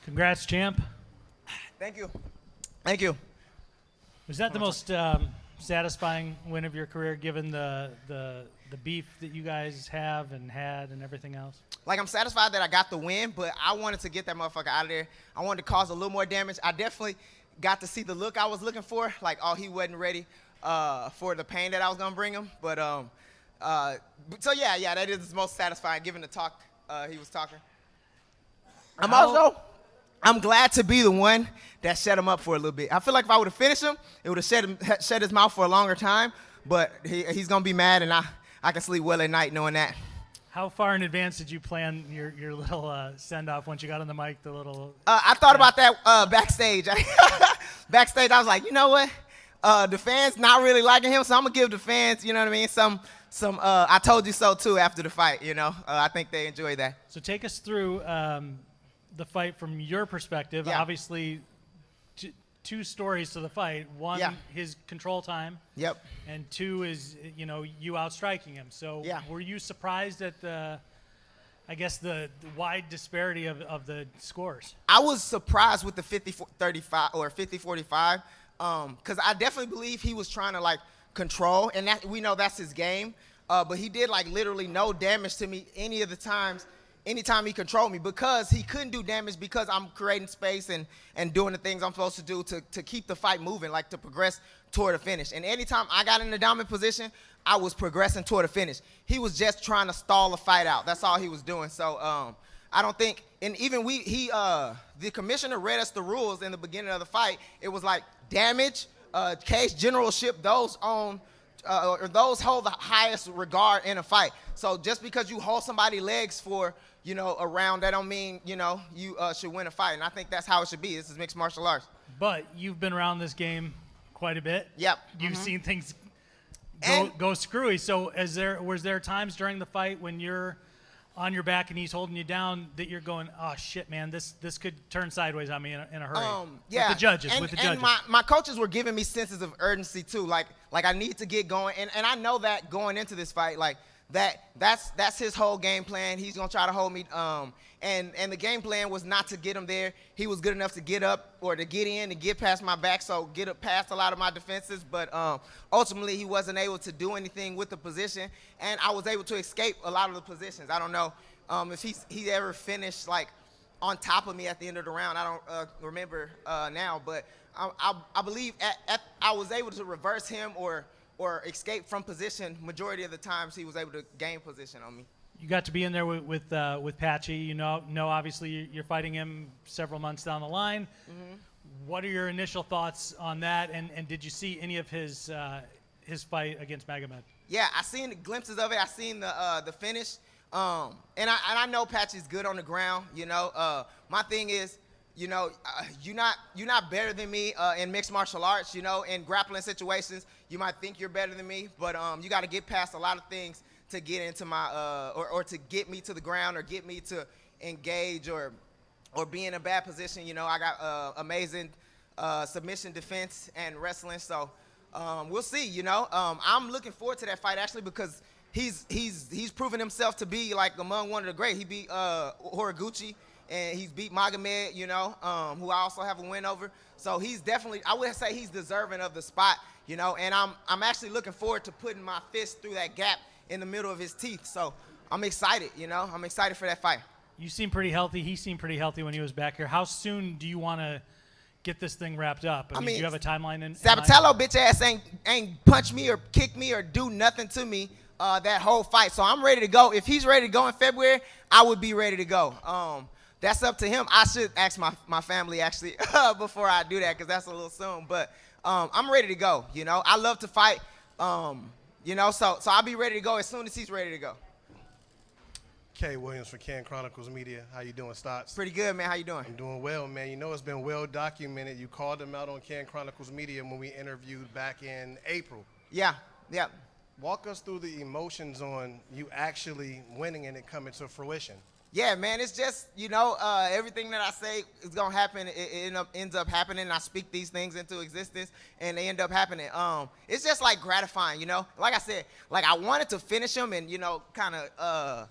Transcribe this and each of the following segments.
Congrats, champ. Thank you. Thank you. Was that the most satisfying win of your career, given the beef that you guys have and had and everything else? Like, I'm satisfied that I got the win, but I wanted to get that motherfucker out of there. I wanted to cause a little more damage. I definitely got to see the look I was looking for. Like, oh, he wasn't ready for the pain that I was going to bring him. But, so yeah, that is the most satisfying, given the talk he was talking. I'm glad to be the one that shut him up for a little bit. I feel like if I would have finished him, it would have shut his mouth for a longer time. But he's going to be mad, and I can sleep well at night knowing that. How far in advance did you plan your little send-off once you got on the mic, the little... I thought about that backstage. Backstage, I was like, you know what? The fans not really liking him, so I'm going to give the fans, you know what I mean, some I told you so, too, after the fight, you know. I think they enjoyed that. So take us through the fight from your perspective. Yeah. Obviously, two stories to the fight. One, his control time. Yep. And two is, you outstriking him. So were you surprised at the wide disparity of the scores? I was surprised with the 50-35 or 50-45 because I definitely believe he was trying to, like, control, and that we know that's his game. But he did, like, literally no damage to me anytime he controlled me, because he couldn't do damage because I'm creating space and doing the things I'm supposed to do to keep the fight moving, like to progress toward a finish. And anytime I got in the dominant position, I was progressing toward a finish. He was just trying to stall the fight out. That's all he was doing. So I don't think, and even the commissioner read us the rules in the beginning of the fight. It was like damage, case, generalship, those or those hold the highest regard in a fight. So just because you hold somebody's legs for, a round, that don't mean, you should win a fight. And I think that's how it should be. This is mixed martial arts. But you've been around this game quite a bit. Yep. You've seen things go screwy. So was there times during the fight when you're on your back and he's holding you down that you're going, oh shit, man, this could turn sideways on me in a hurry? Yeah. With the judges. And my coaches were giving me senses of urgency too. Like I need to get going, and I know that going into this fight, like that's his whole game plan. He's gonna try to hold me. And the game plan was not to get him there. He was good enough to get up or to get in and get past my back, so get up past a lot of my defenses. But ultimately, he wasn't able to do anything with the position, and I was able to escape a lot of the positions. I don't know if he ever finished like on top of me at the end of the round. I don't remember now, but I believe I was able to reverse him or escape from position. Majority of the times, he was able to gain position on me. You got to be in there with Patchy. You know, obviously you're fighting him several months down the line. Mm-hmm. What are your initial thoughts on that? And did you see any of his fight against Magomed? Yeah, I seen glimpses of it. I seen the finish. And I know Patchy's good on the ground. My thing is, you're not better than me in mixed martial arts. In grappling situations, you might think you're better than me, but you got to get past a lot of things to get into my or to get me to the ground or get me to engage or be in a bad position. I got amazing submission defense and wrestling, so we'll see. I'm looking forward to that fight actually, because he's proven himself to be like among one of the great. He beat Horiguchi, and he's beat Magomed, who I also have a win over. So he's definitely, I would say he's deserving of the spot, and I'm actually looking forward to putting my fist through that gap in the middle of his teeth. So I'm excited, I'm excited for that fight. You seem pretty healthy. He seemed pretty healthy when he was back here. How soon do you want to get this thing wrapped up? I mean, do you have a timeline in Sabatello bitch ass ain't punch me or kick me or do nothing to me that whole fight. So I'm ready to go. If he's ready to go in February, I would be ready to go. That's up to him. I should ask my family actually before I do that, because that's a little soon. But I'm ready to go. I love to fight. So I'll be ready to go as soon as he's ready to go. Kay Williams for Can Chronicles Media. How you doing, Stots? Pretty good, man. How you doing? I'm doing well, man. It's been well documented. You called him out on Can Chronicles Media when we interviewed back in April. Yeah. Walk us through the emotions on you actually winning and it coming to fruition. Yeah, man, it's just, everything that I say is going to happen. It ends up happening. I speak these things into existence, and they end up happening. It's just, like, gratifying, Like I said, like, I wanted to finish him and, kind of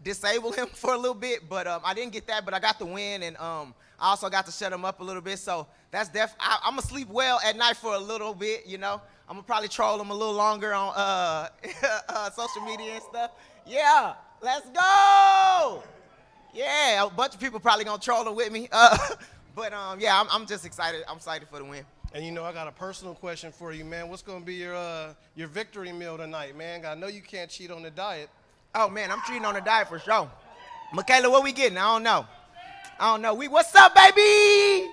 disable him for a little bit, but I didn't get that, but I got the win, and I also got to shut him up a little bit. So that's I'm gonna sleep well at night for a little bit, you know. I'm gonna probably troll him a little longer on social media and stuff. Yeah, let's go. Yeah, a bunch of people probably gonna troll him with me, but yeah, I'm just excited. I'm excited for the win. And you know, I got a personal question for you, man. What's gonna be your victory meal tonight, man? I know you can't cheat on the diet. Oh man, I'm cheating on the diet for sure. Michaela, what we getting? I don't know. What's up, baby?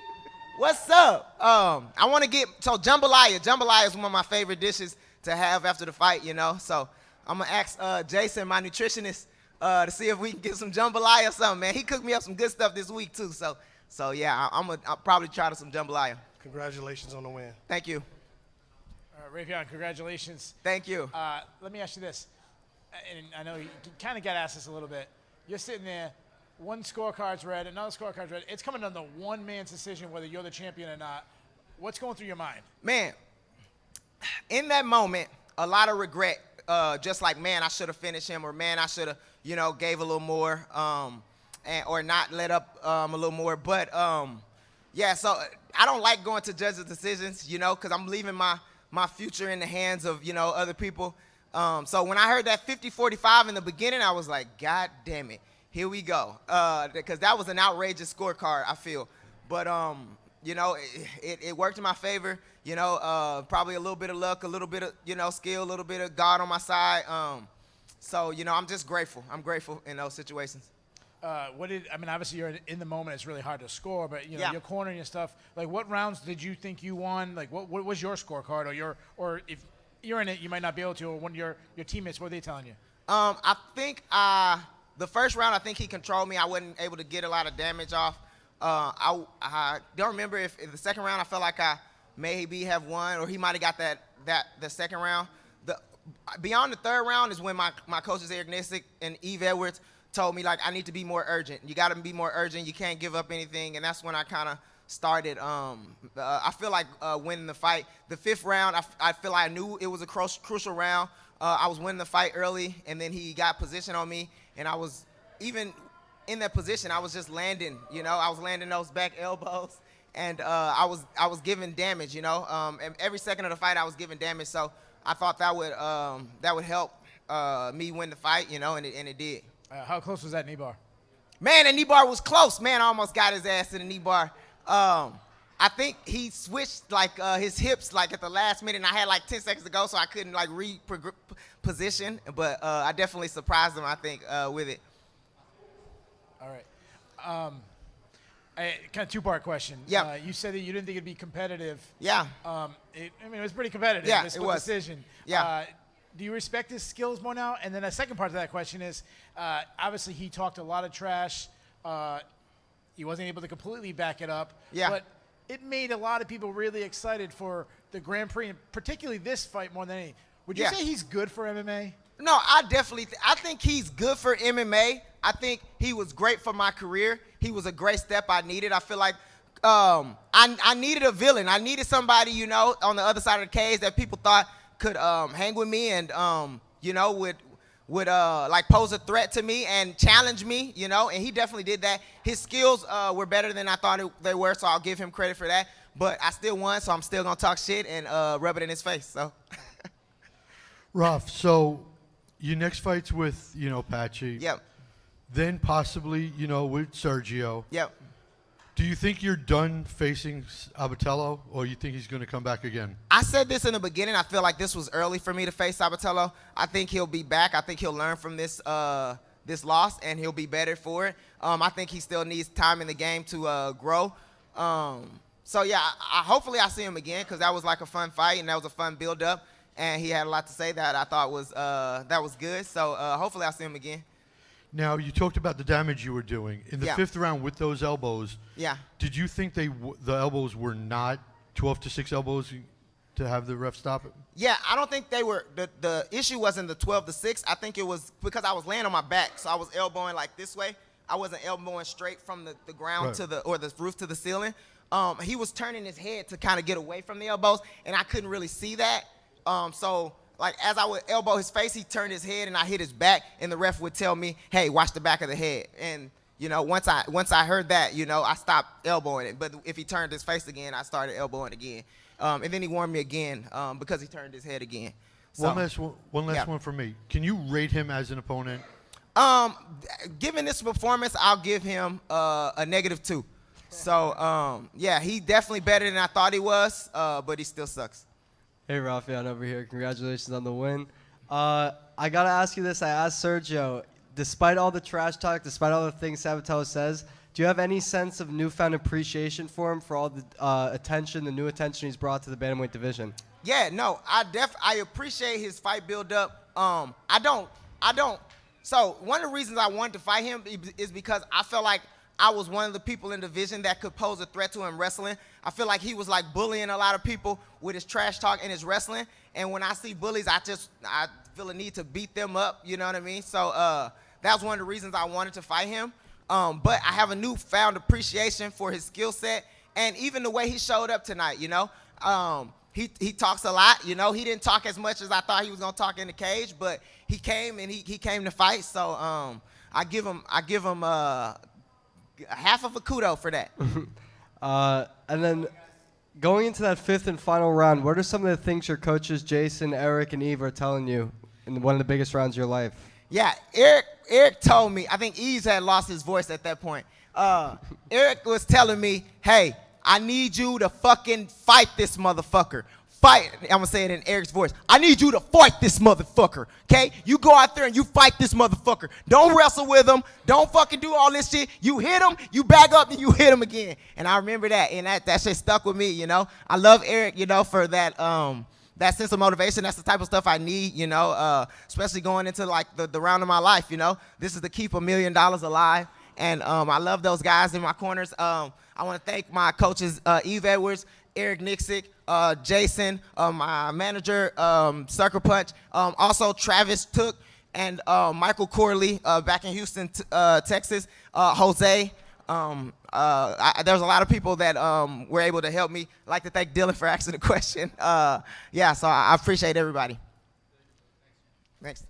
What's up? I want to get jambalaya. Jambalaya is one of my favorite dishes to have after the fight, you know. So I'm gonna ask Jason, my nutritionist, to see if we can get some jambalaya or something, man. He cooked me up some good stuff this week too. So yeah, I'll probably try some jambalaya. Congratulations on the win. Thank you. Raufeon, congratulations. Thank you. Let me ask you this, and I know you kind of got asked this a little bit. You're sitting there, one scorecard's red, another scorecard's red. It's coming down to one man's decision whether you're the champion or not. What's going through your mind? Man, in that moment, a lot of regret. Just like, man, I should have finished him, or man, I should have, you know, gave a little more, or not let up a little more. But yeah, so I don't like going to judges' decisions, you know, because I'm leaving my future in the hands of, you know, other people. So when I heard that 50-45 in the beginning, I was like, God damn it, here we go. Because that was an outrageous scorecard, I feel. But, you know, it worked in my favor. You know, probably a little bit of luck, a little bit of, you know, skill, a little bit of God on my side. So, you know, I'm just grateful. I'm grateful in those situations. I mean, obviously you're in the moment. It's really hard to score, but you know, Yeah. your corner and your stuff. Like, what rounds did you think you won? Like, what was your scorecard, or if you're in it, you might not be able to. Or when your teammates, what are they telling you? I think the first round, I think he controlled me. I wasn't able to get a lot of damage off. I don't remember if the second round I felt like I maybe have won, or he might have got the second round. Beyond the third round is when my coaches Eric Nissick and Eve Edwards told me, like, I need to be more urgent. You got to be more urgent. You can't give up anything. And that's when I kind of started. I feel like winning the fight. The fifth round, I feel like I knew it was a crucial round. I was winning the fight early, and then he got position on me, and I was even in that position. I was just landing. You know, I was landing those back elbows, and I was giving damage. You know, and every second of the fight, I was giving damage. So I thought that would help me win the fight. You know, and it did. How close was that knee bar? Man, the knee bar was close. Man, I almost got his ass in the knee bar. I think he switched like his hips like at the last minute, and I had like 10 seconds to go, so I couldn't like position. But I definitely surprised him, I think, with it. All right. Kind of two-part question. Yeah. You said that you didn't think it'd be competitive. Yeah. It was pretty competitive. Yeah, the it was. decision. Yeah. Do you respect his skills more now? And then the second part of that question is, obviously he talked a lot of trash. He wasn't able to completely back it up. Yeah. But it made a lot of people really excited for the Grand Prix, and particularly this fight more than any. Would you Yeah. say he's good for MMA? No, I definitely I think he's good for MMA. I think he was great for my career. He was a great step I needed. I feel like I needed a villain. I needed somebody, you know, on the other side of the cage that people thought could hang with me and you know, would like pose a threat to me and challenge me, you know, and he definitely did that. His skills were better than I thought they were, so I'll give him credit for that. But I still won, so I'm still gonna talk shit and rub it in his face. So, Ralph, so your next fight's with, you know, Patchy. yep, Then possibly, you know, with Sergio. yep. Do you think you're done facing Sabatello, or you think he's going to come back again? I said this in the beginning. I feel like this was early for me to face Sabatello. I think he'll be back. I think he'll learn from this this loss, and he'll be better for it. I think he still needs time in the game to grow. So yeah, hopefully I see him again, because that was like a fun fight and that was a fun build-up, and he had a lot to say that I thought was that was good. So hopefully I see him again. Now, you talked about the damage you were doing. In the Yeah. fifth round with those elbows, Yeah. did you think the elbows were not 12-6 elbows to have the ref stop it? Yeah, I don't think they were. The issue wasn't the 12-6. I think it was because I was laying on my back, so I was elbowing like this way. I wasn't elbowing straight from the ground Right. to the roof to the ceiling. He was turning his head to kind of get away from the elbows, and I couldn't really see that. So like as I would elbow his face, he turned his head and I hit his back, and the ref would tell me, "Hey, watch the back of the head." And you know, once I heard that, you know, I stopped elbowing it. But if he turned his face again, I started elbowing again. And then he warned me again because he turned his head again. So, one last one for me. Can you rate him as an opponent? Given this performance, I'll give him a -2. So, yeah, he definitely better than I thought he was, but he still sucks. Hey, Raufeon over here. Congratulations on the win. I got to ask you this. I asked Sergio, despite all the trash talk, despite all the things Sabatello says, do you have any sense of newfound appreciation for him for all the attention, the new attention he's brought to the bantamweight division? Yeah, no, I appreciate his fight build-up. I don't. So one of the reasons I wanted to fight him is because I felt like I was one of the people in the division that could pose a threat to him wrestling. I feel like he was like bullying a lot of people with his trash talk and his wrestling. And when I see bullies, I feel a need to beat them up. You know what I mean? So that was one of the reasons I wanted to fight him. But I have a newfound appreciation for his skill set and even the way he showed up tonight. You know, he talks a lot. You know, he didn't talk as much as I thought he was gonna talk in the cage, but he came and he came to fight. So I give him half of a kudo for that. And then going into that 5th and final round, what are some of the things your coaches, Jason, Eric, and Eve, are telling you in one of the biggest rounds of your life? Yeah, Eric told me, I think Eves had lost his voice at that point. Eric was telling me, hey, I need you to fucking fight this motherfucker. Fight. I'm going to say it in Eric's voice. I need you to fight this motherfucker, okay? You go out there and you fight this motherfucker. Don't wrestle with him. Don't fucking do all this shit. You hit him, you back up, and you hit him again. And I remember that, and that shit stuck with me, you know? I love Eric, you know, for that sense of motivation. That's the type of stuff I need, you know, especially going into, like, the round of my life, you know? This is to keep $1 million alive. And I love those guys in my corners. I want to thank my coaches, Eve Edwards, Eric Nixick, Jason, my manager, Sucker Punch, also Travis Took, and Michael Corley back in Houston, Texas, Jose. There's a lot of people that were able to help me. I'd like to thank Dylan for asking the question. Yeah, so I appreciate everybody. Thanks.